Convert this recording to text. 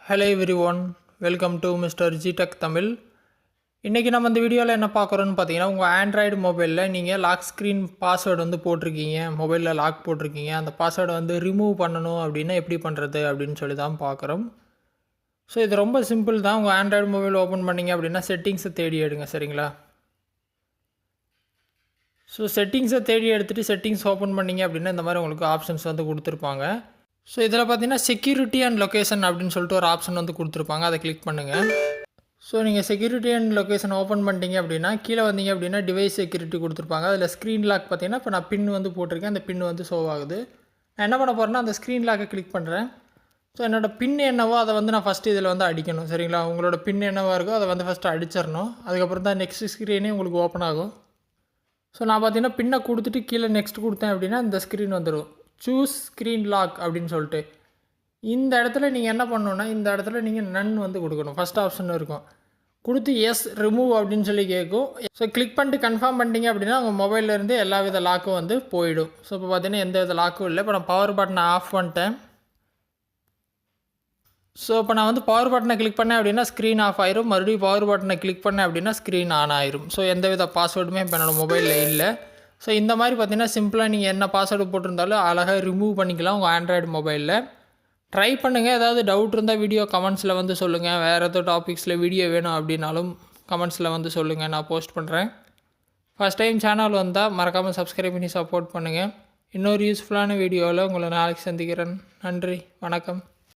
Hello everyone, welcome to mister ஜிடெக் தமிழ். இன்றைக்கி நம்ம இந்த வீடியோவில் என்ன பார்க்குறோன்னு பார்த்தீங்கன்னா, உங்கள் ஆண்ட்ராய்டு மொபைலில் நீங்கள் லாக் ஸ்க்ரீன் பாஸ்வேர்டு வந்து போட்டிருக்கீங்க, மொபைலில் லாக் போட்டிருக்கீங்க. அந்த பாஸ்வேர்டை வந்து ரிமூவ் பண்ணணும் அப்படின்னா எப்படி பண்ணுறது அப்படின்னு சொல்லி தான் பார்க்குறோம். ஸோ இது ரொம்ப சிம்பிள் தான். உங்கள் ஆண்ட்ராய்டு மொபைல் ஓப்பன் பண்ணிங்க அப்படின்னா செட்டிங்ஸை தேடி எடுங்க, சரிங்களா? ஸோ செட்டிங்ஸை தேடி எடுத்துகிட்டு செட்டிங்ஸ் ஓப்பன் பண்ணிங்க அப்படின்னா இந்த மாதிரி உங்களுக்கு ஆப்ஷன்ஸ் வந்து கொடுத்துருப்பாங்க. ஸோ இதில் பார்த்தீங்கன்னா செக்யூரிட்டி அண்ட் லொக்கேஷன் அப்படின்னு சொல்லிட்டு ஒரு ஆப்ஷன் வந்து கொடுத்துருப்பாங்க. அதை கிளிக் பண்ணுங்கள். ஸோ நீங்கள் செக்யூரிட்டி அண்ட் லொக்கேஷன் ஓப்பன் பண்ணிட்டீங்க அப்படின்னா கீழே வந்தீங்க அப்படின்னா டிவைஸ் செக்யூரிட்டி கொடுத்துருப்பாங்க. அதில் ஸ்க்ரீன் லாக் பார்த்தீங்கன்னா இப்போ நான் பின் வந்து போட்டிருக்கேன். அந்த பின் வந்து ஷோ ஆகுது. நான் என்ன பண்ண போகிறேன்னா அந்த ஸ்க்ரீன் லாக்கை கிளிக் பண்ணுறேன். ஸோ என்னோடய பின் என்னவோ அதை வந்து நான் ஃபஸ்ட்டு இதில் வந்து அடிக்கணும், சரிங்களா? உங்களோட பின் என்னவாக இருக்கோ அதை வந்து ஃபஸ்ட்டு அடிச்சிடணும். அதுக்கப்புறம் தான் நெக்ஸ்ட் ஸ்க்ரீனே உங்களுக்கு ஓப்பன் ஆகும். ஸோ நான் பார்த்தீங்கன்னா பின்னை கொடுத்துட்டு கீழே நெக்ஸ்ட் கொடுத்தேன் அப்படின்னா இந்த ஸ்க்ரீன் வந்துடும். சூஸ் ஸ்க்ரீன் லாக் அப்படின்னு சொல்லிட்டு இந்த இடத்துல நீங்கள் என்ன பண்ணணுன்னா இந்த இடத்துல நீங்கள் நன் வந்து கொடுக்கணும். ஃபஸ்ட் ஆப்ஷன் இருக்கும், கொடுத்து எஸ் ரிமூவ் அப்படின்னு சொல்லி கேட்கும். ஸோ கிளிக் பண்ணிட்டு கன்ஃபார்ம் பண்ணிட்டீங்க அப்படின்னா உங்கள் மொபைல்லேருந்து எல்லா வித லாக்கும் வந்து போயிடும். ஸோ இப்போ பார்த்தீங்கன்னா எந்த வித லாக்கும் இல்லை. இப்போ நான் பவர் பட்டனை ஆஃப் பண்ணிட்டேன். ஸோ இப்போ நான் வந்து பவர் பட்டனை கிளிக் பண்ணேன் அப்படின்னா ஸ்க்ரீன் ஆஃப் ஆயிரும். மறுபடியும் பவர் பட்டனை கிளிக் பண்ணேன் அப்படின்னா ஸ்க்ரீன் ஆன் ஆயிரும். ஸோ எந்த வித பாஸ்வேர்டுமே இப்போ என்னோடய மொபைலில் இல்லை. ஸோ இந்த மாதிரி பார்த்தீங்கன்னா சிம்பிளாக நீங்கள் என்ன பாஸ்வேர்டு போட்டிருந்தாலும் அழகாக ரிமூவ் பண்ணிக்கலாம் உங்கள் ஆண்ட்ராய்டு மொபைலில். ட்ரை பண்ணுங்கள். ஏதாவது டவுட் இருந்தால் வீடியோ கமெண்ட்ஸில் வந்து சொல்லுங்கள். வேறு ஏதோ டாபிக்ஸில் வீடியோ வேணும் அப்படின்னாலும் கமெண்ட்ஸில் வந்து சொல்லுங்கள், நான் போஸ்ட் பண்ணுறேன். ஃபஸ்ட் டைம் சேனல் வந்தால் மறக்காமல் சப்ஸ்கிரைப் பண்ணி சப்போர்ட் பண்ணுங்கள். இன்னொரு யூஸ்ஃபுல்லான வீடியோவில் உங்களை நாளைக்கு சந்திக்கிறேன். நன்றி, வணக்கம்.